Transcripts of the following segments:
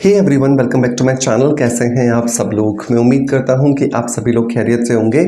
Hey everyone, welcome back to my channel. कैसे हैं आप सब लोग? मैं उम्मीद करता हूं कि आप सभी लोग खैरियत से होंगे,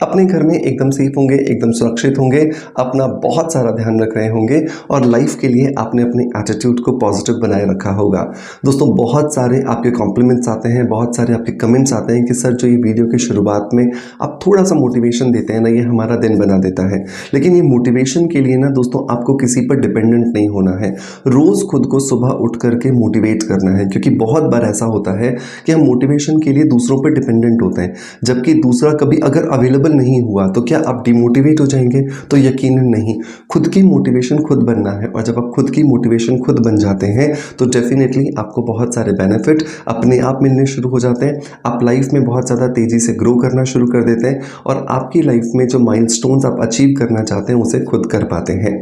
अपने घर में एकदम सेफ होंगे, एकदम सुरक्षित होंगे, अपना बहुत सारा ध्यान रख रहे होंगे और लाइफ के लिए आपने अपने एटीट्यूड को पॉजिटिव बनाए रखा होगा। दोस्तों, बहुत सारे आपके कॉम्प्लीमेंट्स आते हैं, बहुत सारे आपके कमेंट्स आते हैं कि सर जो ये वीडियो की शुरुआत में आप थोड़ा सा मोटिवेशन देते हैं ना, ये हमारा दिन बना देता है। लेकिन ये मोटिवेशन के लिए ना दोस्तों, आपको किसी पर डिपेंडेंट नहीं होना है। रोज़ खुद को सुबह उठ करके मोटिवेट करना है, क्योंकि बहुत बार ऐसा होता है कि हम मोटिवेशन के लिए दूसरों पर डिपेंडेंट होते हैं, जबकि दूसरा कभी अगर अवेलेबल नहीं हुआ तो क्या आप डिमोटिवेट हो जाएंगे? तो यकीनन नहीं। खुद की मोटिवेशन खुद बनना है, और जब आप खुद की मोटिवेशन खुद बन जाते हैं तो डेफिनेटली आपको बहुत सारे बेनिफिट अपने आप मिलने शुरू हो जाते हैं। आप लाइफ में बहुत ज़्यादा तेज़ी से ग्रो करना शुरू कर देते हैं और आपकी लाइफ में जो माइलस्टोन्स आप अचीव करना चाहते हैं उसे खुद कर पाते हैं।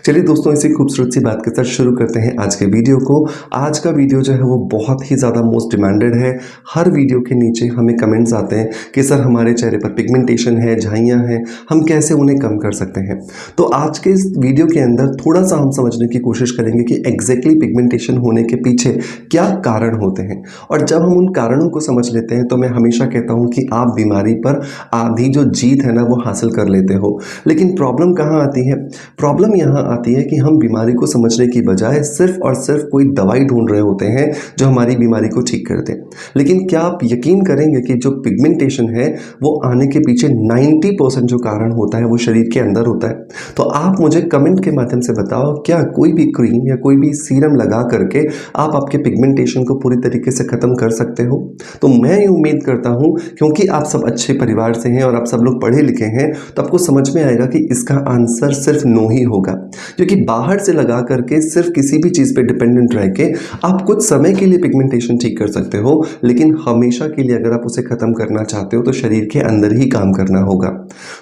चलिए दोस्तों, इसी खूबसूरत सी बात के साथ शुरू करते हैं आज के वीडियो को। आज का वीडियो जो है वो बहुत ही ज़्यादा मोस्ट डिमांडेड है। हर वीडियो के नीचे हमें कमेंट्स आते हैं कि सर हमारे चेहरे पर पिगमेंटेशन है, झाइयाँ हैं, हम कैसे उन्हें कम कर सकते हैं। तो आज के इस वीडियो के अंदर थोड़ा सा हम समझने की कोशिश करेंगे कि एग्जैक्टली पिगमेंटेशन होने के पीछे क्या कारण होते हैं। और जब हम उन कारणों को समझ लेते हैं तो मैं हमेशा कहता हूँ कि आप बीमारी पर आधी जो जीत है ना वो हासिल कर लेते हो। लेकिन प्रॉब्लम कहाँ आती है? प्रॉब्लम यहाँ आती है कि हम बीमारी को समझने की बजाय सिर्फ और सिर्फ कोई दवाई ढूंढ रहे होते हैं जो हमारी बीमारी को ठीक कर दे। लेकिन क्या आप यकीन करेंगे कि जो पिगमेंटेशन है वो आने के पीछे 90% जो कारण होता है वो शरीर के अंदर होता है। तो आप मुझे कमेंट के माध्यम से बताओ, क्या कोई भी क्रीम या कोई भी सीरम लगा करके आप आपके पिगमेंटेशन को पूरी तरीके से ख़त्म कर सकते हो? तो मैं ये उम्मीद करता हूँ, क्योंकि आप सब अच्छे परिवार से हैं और आप सब लोग पढ़े लिखे हैं, तो आपको समझ में आएगा कि इसका आंसर सिर्फ नो ही होगा। क्योंकि बाहर से लगा करके सिर्फ किसी भी चीज़ पे डिपेंडेंट रह के आप कुछ समय के लिए पिगमेंटेशन ठीक कर सकते हो, लेकिन हमेशा के लिए अगर आप उसे ख़त्म करना चाहते हो तो शरीर के अंदर ही काम करना होगा।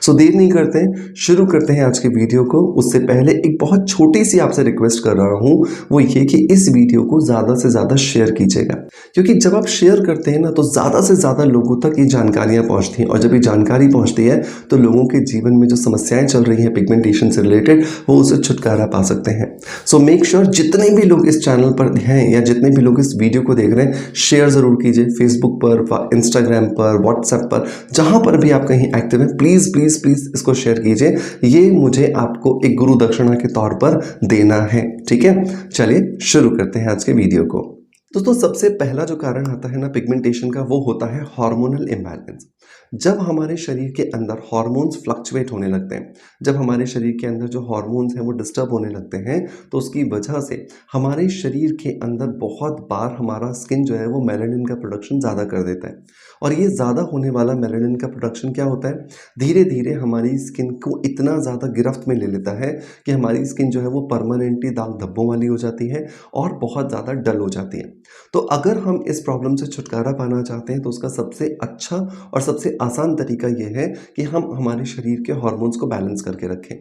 सो देर नहीं करते हैं, शुरू करते हैं आज के वीडियो को। उससे पहले एक बहुत छोटी सी आपसे रिक्वेस्ट कर रहा हूँ, वो ये कि इस वीडियो को ज़्यादा से ज़्यादा शेयर कीजिएगा, क्योंकि जब आप शेयर करते हैं ना तो ज़्यादा से ज़्यादा लोगों तक ये जानकारियाँ पहुँचती हैं, और जब ये जानकारी पहुँचती है तो लोगों के जीवन में जो समस्याएं चल रही हैं पिगमेंटेशन से रिलेटेड, वो उसे छुटकारा पा सकते हैं। सो मेक श्योर जितने भी लोग इस चैनल पर हैं या जितने भी लोग इस वीडियो को देख रहे हैं, शेयर ज़रूर कीजिए। फेसबुक पर, इंस्टाग्राम पर, व्हाट्सएप पर, जहाँ पर भी आप कहीं एक्टिव हैं, प्लीज़ प्लीज़ प्लीज़ इसको शेयर कीजिए। ये मुझे आपको एक गुरु दक्षिणा के तौर पर देना है, ठीक है? चलिए शुरू करते हैं आज के वीडियो को। दोस्तों, सबसे पहला जो कारण आता है ना पिगमेंटेशन का, वो होता है हार्मोनल इम्बैलेंस। जब हमारे शरीर के अंदर हार्मोन्स फ्लक्चुएट होने लगते हैं, जब हमारे शरीर के अंदर जो हार्मोन्स हैं वो डिस्टर्ब होने लगते हैं, तो उसकी वजह से हमारे शरीर के अंदर बहुत बार हमारा स्किन जो है वो मेलानिन का प्रोडक्शन ज़्यादा कर देता है। और ये ज़्यादा होने वाला मेलानिन का प्रोडक्शन क्या होता है, धीरे धीरे हमारी स्किन को इतना ज़्यादा गिरफ्त में ले लेता है कि हमारी स्किन जो है वो परमानेंटली दाग धब्बों वाली हो जाती है और बहुत ज़्यादा डल हो जाती है। तो अगर हम इस प्रॉब्लम से छुटकारा पाना चाहते हैं तो उसका सबसे अच्छा और सबसे आसान तरीका यह है कि हम हमारे शरीर के हार्मोन्स को बैलेंस करके रखें।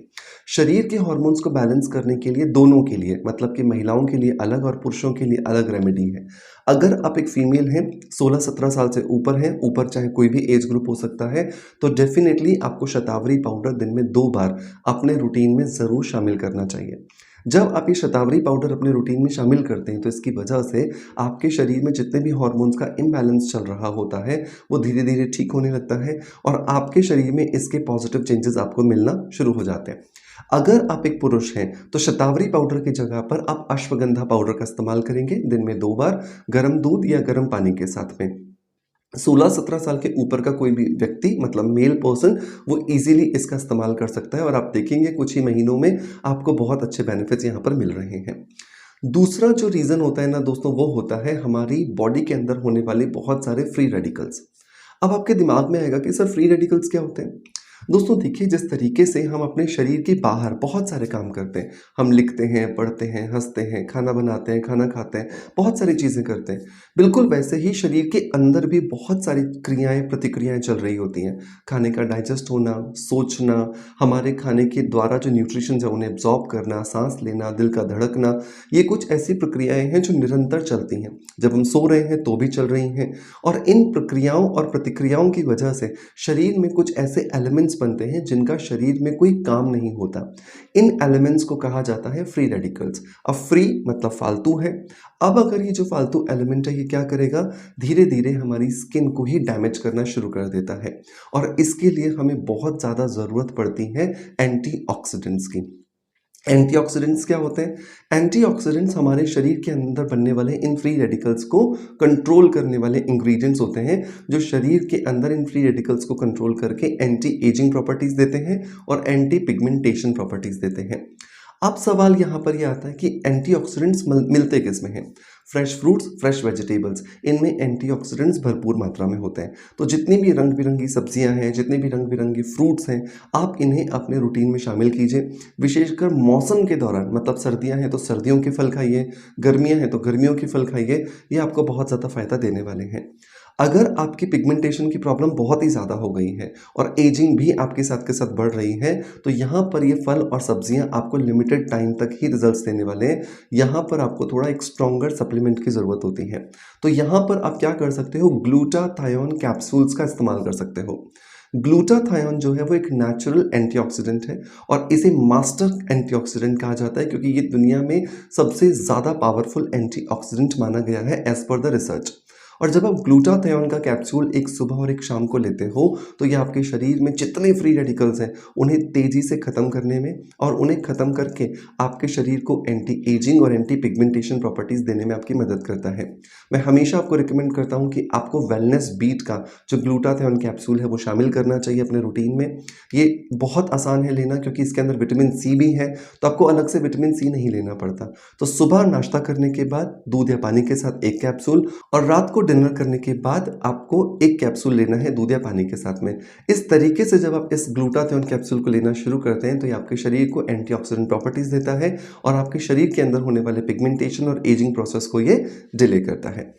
शरीर के हार्मोन्स को बैलेंस करने के लिए दोनों के लिए, मतलब कि महिलाओं के लिए अलग और पुरुषों के लिए अलग रेमेडी है। अगर आप एक फीमेल हैं, 16-17 साल से ऊपर हैं, ऊपर चाहे कोई भी एज ग्रुप हो सकता है, तो डेफिनेटली आपको शतावरी पाउडर दिन में 2 बार अपने रूटीन में ज़रूर शामिल करना चाहिए। जब आप ये शतावरी पाउडर अपने रूटीन में शामिल करते हैं तो इसकी वजह से आपके शरीर में जितने भी हार्मोन्स का इम्बैलेंस चल रहा होता है वो धीरे धीरे ठीक होने लगता है और आपके शरीर में इसके पॉजिटिव चेंजेस आपको मिलना शुरू हो जाते हैं। अगर आप एक पुरुष हैं तो शतावरी पाउडर की जगह पर आप अश्वगंधा पाउडर का इस्तेमाल करेंगे दिन में 2 बार, गर्म दूध या गर्म पानी के साथ में। 16-17 साल के ऊपर का कोई भी व्यक्ति, मतलब मेल पर्सन, वो इजीली इसका इस्तेमाल कर सकता है और आप देखेंगे कुछ ही महीनों में आपको बहुत अच्छे बेनिफिट्स यहाँ पर मिल रहे हैं। दूसरा जो रीज़न होता है ना दोस्तों, वो होता है हमारी बॉडी के अंदर होने वाले बहुत सारे फ्री रेडिकल्स। अब आपके दिमाग में आएगा कि सर फ्री रेडिकल्स क्या होते हैं? दोस्तों देखिए, जिस तरीके से हम अपने शरीर के बाहर बहुत सारे काम करते हैं, हम लिखते हैं, पढ़ते हैं, हंसते हैं, खाना बनाते हैं, खाना खाते हैं, बहुत सारी चीज़ें करते हैं, बिल्कुल वैसे ही शरीर के अंदर भी बहुत सारी क्रियाएं प्रतिक्रियाएं चल रही होती हैं। खाने का डाइजेस्ट होना, सोचना, हमारे खाने के द्वारा जो न्यूट्रिशन है उन्हें एब्जॉर्ब करना, सांस लेना, दिल का धड़कना, ये कुछ ऐसी प्रक्रियाएं हैं जो निरंतर चलती हैं। जब हम सो रहे हैं तो भी चल रही हैं, और इन प्रक्रियाओं और प्रतिक्रियाओं की वजह से शरीर में कुछ ऐसे एलिमेंट्स एलिमेंट्स बनते हैं जिनका शरीर में कोई काम नहीं होता। इन एलिमेंट्स को कहा जाता है फ्री रेडिकल्स। अब फ्री मतलब फालतू है। अब अगर ये जो फालतू एलिमेंट है ये क्या करेगा, धीरे धीरे हमारी स्किन को ही डैमेज करना शुरू कर देता है और इसके लिए हमें बहुत ज़्यादा ज़रूरत पड़ती है एंटीऑक्सीडेंट्स की। एंटीऑक्सीडेंट्स क्या होते हैं? एंटीऑक्सीडेंट्स हमारे शरीर के अंदर बनने वाले इन फ्री रेडिकल्स को कंट्रोल करने वाले इंग्रेडिएंट्स होते हैं, जो शरीर के अंदर इन फ्री रेडिकल्स को कंट्रोल करके एंटी एजिंग प्रॉपर्टीज देते हैं और एंटी पिगमेंटेशन प्रॉपर्टीज देते हैं। अब सवाल यहाँ पर यह आता है कि एंटीऑक्सीडेंट्स मिलते किस में हैं? फ्रेश फ्रूट्स, फ्रेश वेजिटेबल्स, इनमें एंटीऑक्सीडेंट्स भरपूर मात्रा में होते हैं। तो जितनी भी रंग बिरंगी सब्जियां हैं, जितने भी रंग बिरंगे फ्रूट्स हैं, आप इन्हें अपने रूटीन में शामिल कीजिए। विशेषकर मौसम के दौरान, मतलब सर्दियां हैं तो सर्दियों के फल खाइए, गर्मियां हैं तो गर्मियों के फल खाइए, ये आपको बहुत ज़्यादा फायदा देने वाले हैं। अगर आपकी पिगमेंटेशन की प्रॉब्लम बहुत ही ज़्यादा हो गई है और एजिंग भी आपके साथ के साथ बढ़ रही है, तो यहाँ पर ये फल और सब्जियाँ आपको लिमिटेड टाइम तक ही रिजल्ट्स देने वाले हैं। यहाँ पर आपको थोड़ा एक स्ट्रॉन्गर सप्लीमेंट की ज़रूरत होती है। तो यहाँ पर आप क्या कर सकते हो, ग्लूटाथायोन कैप्सूल्स का इस्तेमाल कर सकते हो। ग्लूटाथायोन जो है वो एक नेचुरल एंटीऑक्सीडेंट है और इसे मास्टर एंटीऑक्सीडेंट कहा जाता है, क्योंकि ये दुनिया में सबसे ज़्यादा पावरफुल एंटीऑक्सीडेंट माना गया है एज पर द रिसर्च। और जब आप ग्लूटाथायोन का कैप्सूल एक सुबह और एक शाम को लेते हो, तो ये आपके शरीर में जितने फ्री रेडिकल्स हैं उन्हें तेज़ी से ख़त्म करने में और उन्हें ख़त्म करके आपके शरीर को एंटी एजिंग और एंटी पिगमेंटेशन प्रॉपर्टीज़ देने में आपकी मदद करता है। मैं हमेशा आपको रिकमेंड करता हूँ कि आपको वेलनेस बीट का जो ग्लूटाथायोन कैप्सूल है वो शामिल करना चाहिए अपने रूटीन में। ये बहुत आसान है लेना, क्योंकि इसके अंदर विटामिन सी भी है, तो आपको अलग से विटामिन सी नहीं लेना पड़ता। तो सुबह नाश्ता करने के बाद दूध या पानी के साथ एक कैप्सूल और रात को डिनर करने के बाद आपको एक कैप्सूल लेना है दूध या पानी के साथ में। इस तरीके से जब आप इस ग्लूटाथायोन कैप्सूल को लेना शुरू करते हैं तो ये आपके शरीर को एंटीऑक्सीडेंट प्रॉपर्टीज देता है और आपके शरीर के अंदर होने वाले पिगमेंटेशन और एजिंग प्रोसेस को ये डिले करता है।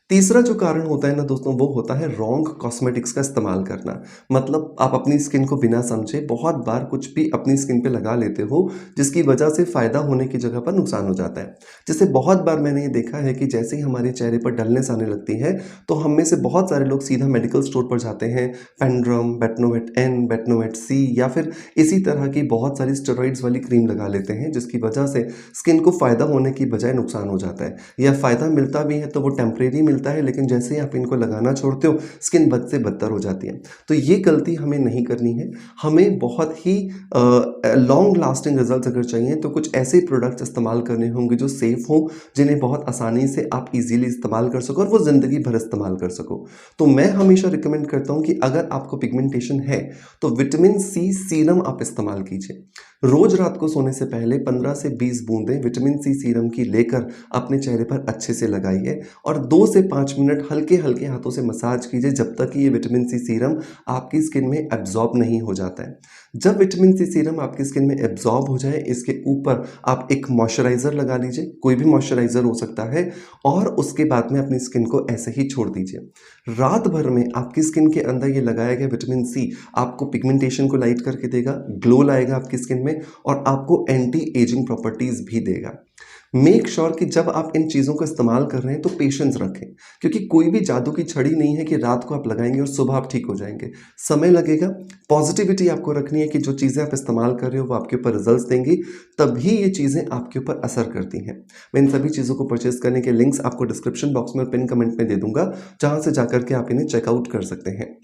तीसरा जो कारण होता है ना दोस्तों, वो होता है रॉन्ग कॉस्मेटिक्स का इस्तेमाल करना। मतलब आप अपनी स्किन को बिना समझे बहुत बार कुछ भी अपनी स्किन पे लगा लेते हो, जिसकी वजह से फ़ायदा होने की जगह पर नुकसान हो जाता है। जैसे बहुत बार मैंने ये देखा है कि जैसे ही हमारे चेहरे पर डलनेस आने लगती है, तो हम में से बहुत सारे लोग सीधा मेडिकल स्टोर पर जाते हैं, पेंड्रम, बेटनोवेट एन, बेटनोवेट सी या फिर इसी तरह की बहुत सारी स्टेरॉइड्स वाली क्रीम लगा लेते हैं, जिसकी वजह से स्किन को फ़ायदा होने की बजाय नुकसान हो जाता है। या फ़ायदा मिलता भी है तो वो टेम्परेरी मिलता है, लेकिन जैसे ही आप इनको लगाना छोड़ते हो स्किन बद से बदतर हो जाती है। तो ये गलती हमें नहीं करनी है। हमें बहुत ही लॉन्ग लास्टिंग रिजल्ट्स अगर चाहिए तो कुछ ऐसे प्रोडक्ट्स इस्तेमाल करने होंगे जो सेफ़ हों, जिन्हें बहुत आसानी से आप इजीली इस्तेमाल कर सको और वो ज़िंदगी भर इस्तेमाल कर सको। तो मैं हमेशा रिकमेंड करता हूँ कि अगर आपको पिगमेंटेशन है तो विटामिन सी सीरम आप इस्तेमाल कीजिए। रोज़ रात को सोने से पहले 15 से 20 बूंदें विटामिन सी सीरम की लेकर अपने चेहरे पर अच्छे से लगाइए और 2 से 5 मिनट हल्के हल्के हाथों से मसाज कीजिए, जब तक कि ये विटामिन सी सीरम आपकी स्किन में एब्जॉर्ब नहीं हो जाता है। जब विटामिन सी सीरम आपकी स्किन में एब्जॉर्ब हो जाए, इसके ऊपर आप एक मॉइस्चराइज़र लगा लीजिए, कोई भी मॉइस्चराइज़र हो सकता है, और उसके बाद में अपनी स्किन को ऐसे ही छोड़ दीजिए। रात भर में आपकी स्किन के अंदर ये लगाया गया विटामिन सी आपको पिगमेंटेशन को लाइट करके देगा, ग्लो लाएगा आपकी स्किन में और आपको एंटी एजिंग प्रॉपर्टीज़ भी देगा। मेक श्योर कि जब आप इन चीज़ों का इस्तेमाल कर रहे हैं तो पेशेंस रखें, क्योंकि कोई भी जादू की छड़ी नहीं है कि रात को आप लगाएंगे और सुबह आप ठीक हो जाएंगे। समय लगेगा। पॉजिटिविटी आपको रखनी है कि जो चीज़ें आप इस्तेमाल कर रहे हो वो आपके ऊपर रिजल्ट्स देंगी, तभी ये चीज़ें आपके ऊपर असर करती हैं। मैं इन सभी चीज़ों को परचेज करने के लिंक्स आपको डिस्क्रिप्शन बॉक्स में और पिन कमेंट में दे दूंगा, जहाँ से जाकर के आप इन्हें चेकआउट कर सकते हैं।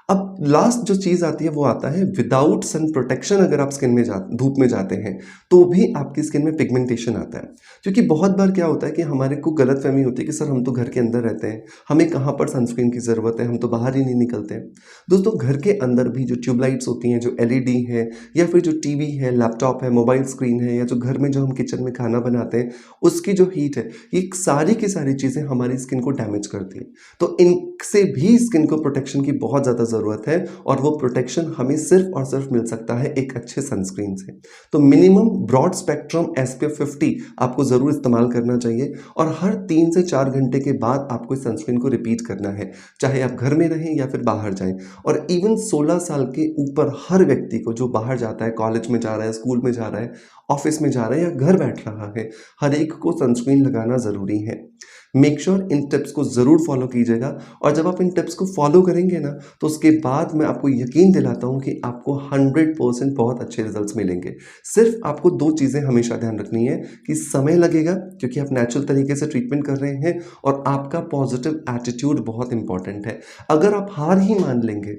अब लास्ट जो चीज़ आती है वो आता है विदाउट सन प्रोटेक्शन। अगर आप स्किन में धूप में जाते हैं तो भी आपकी स्किन में पिगमेंटेशन आता है, क्योंकि बहुत बार क्या होता है कि हमारे को गलतफहमी होती है कि सर हम तो घर के अंदर रहते हैं, हमें कहाँ पर सनस्क्रीन की ज़रूरत है, हम तो बाहर ही नहीं निकलते हैं। दोस्तों, घर के अंदर भी जो ट्यूबलाइट्स होती हैं, जो एलईडी है या फिर जो टीवी है, लैपटॉप है, मोबाइल स्क्रीन है, या जो घर में जो हम किचन में खाना बनाते हैं उसकी जो हीट है, ये सारी की सारी चीज़ें हमारी स्किन को डैमेज करती हैं। तो इनसे भी स्किन को प्रोटेक्शन की बहुत ज़्यादा ज़रूरत है, और वो प्रोटेक्शन हमें सिर्फ और सिर्फ मिल सकता है एक अच्छे सनस्क्रीन से। तो मिनिमम ब्रॉड स्पेक्ट्रम SPF 50 आपको ज़रूर इस्तेमाल करना चाहिए, और हर 3 से 4 घंटे के बाद आपको इस सनस्क्रीन को रिपीट करना है, चाहे आप घर में रहें या फिर बाहर जाएं। और इवन 16 साल के ऊपर हर व्यक्ति को, जो बाहर जाता है, कॉलेज में जा रहा है, स्कूल में जा रहा है, ऑफिस में जा रहा है या घर बैठ रहा है, हर एक को सनस्क्रीन लगाना ज़रूरी है। मेक श्योर इन टिप्स को ज़रूर फॉलो कीजिएगा और जब आप इन टिप्स को फॉलो करेंगे ना तो उसके बाद मैं आपको यकीन दिलाता हूँ कि आपको 100% बहुत अच्छे रिजल्ट्स मिलेंगे। सिर्फ आपको 2 चीज़ें हमेशा ध्यान रखनी है कि समय लगेगा क्योंकि आप नेचुरल तरीके से ट्रीटमेंट कर रहे हैं और आपका पॉजिटिव एटीट्यूड बहुत इंपॉर्टेंट है। अगर आप हार ही मान लेंगे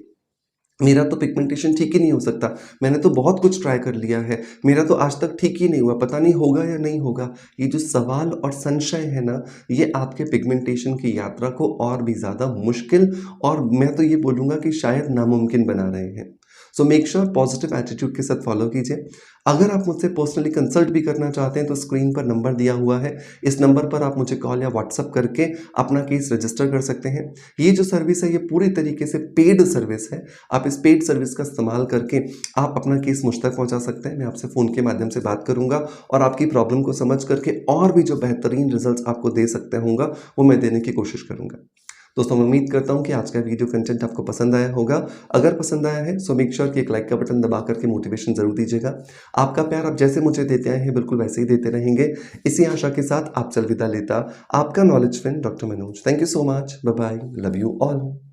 मेरा तो पिगमेंटेशन ठीक ही नहीं हो सकता, मैंने तो बहुत कुछ ट्राई कर लिया है, मेरा तो आज तक ठीक ही नहीं हुआ, पता नहीं होगा या नहीं होगा। ये जो सवाल और संशय है ना, ये आपके पिगमेंटेशन की यात्रा को और भी ज़्यादा मुश्किल और मैं तो ये बोलूँगा कि शायद नामुमकिन बना रहे हैं। So make sure positive attitude के साथ फॉलो कीजिए। अगर आप मुझसे पर्सनली कंसल्ट भी करना चाहते हैं तो स्क्रीन पर नंबर दिया हुआ है, इस नंबर पर आप मुझे कॉल या व्हाट्सएप करके अपना केस रजिस्टर कर सकते हैं। ये जो सर्विस है ये पूरी तरीके से पेड सर्विस है। आप इस पेड सर्विस का इस्तेमाल करके आप अपना केस मुझ तक पहुंचा सकते हैं। मैं आपसे फ़ोन के माध्यम से बात करूंगा और आपकी प्रॉब्लम को समझ करके और भी जो बेहतरीन रिजल्ट्स आपको दे सकते होंगे वो मैं देने की कोशिश करूंगा। दोस्तों मैं उम्मीद करता हूं कि आज का वीडियो कंटेंट आपको पसंद आया होगा। अगर पसंद आया है सो मेक श्योर कि एक लाइक का बटन दबा करके मोटिवेशन ज़रूर दीजिएगा। आपका प्यार आप जैसे मुझे देते आए हैं बिल्कुल वैसे ही देते रहेंगे। इसी आशा के साथ आपसे अलविदा लेता आपका knowledge friend doctor Manoj. Thank you so much. Bye bye. Love you all.